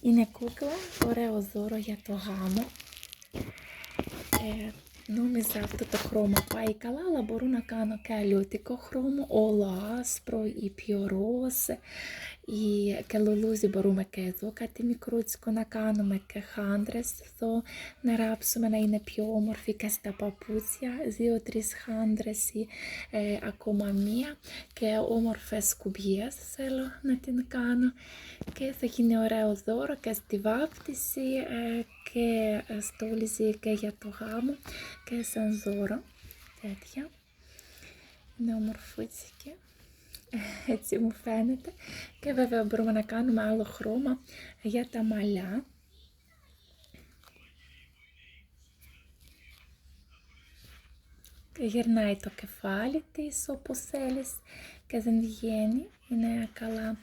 Είναι κούκλα, ωραίο δώρο για το γάμο. Νόμιζα αυτό το χρώμα πάει καλά, αλλά μπορώ να κάνω και αλλιώτικο χρώμα, όλο άσπρο ή πιο ροζ. Ή και λουλούζι μπορούμε και εδώ κάτι μικρούτσικο να κάνουμε και χάντρες εδώ να ράψουμε να είναι πιο όμορφη και στα παπούτσια, 2-3 χάντρες ή ακόμα μία και όμορφες κουμπιές θέλω να την κάνω και θα γίνει ωραίο δώρο και στη βάφτιση και στόλιζε και για το γάμο και σαν δώρο τέτοια. Είναι ομορφούτσικη. Έτσι μου φαίνεται και βέβαια μπορούμε να κάνουμε άλλο χρώμα για τα μαλλιά. Και γυρνάει το κεφάλι της όπως θέλεις και δεν βγαίνει, είναι καλά,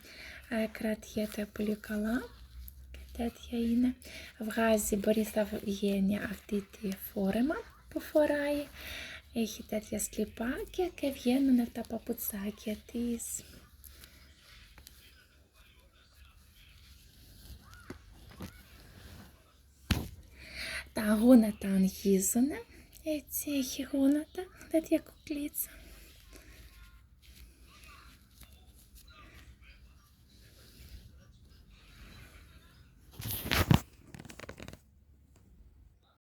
κρατιέται πολύ καλά και τέτοια είναι. Βγάζει, μπορεί να βγαίνει αυτή τη φόρεμα που φοράει, έχει τέτοια σλιπάκια και βγαίνουν τα παπουτσάκια της. Τα γόνατα αγγίζουν, έτσι έχει γόνατα, τέτοια κουκλίτσα.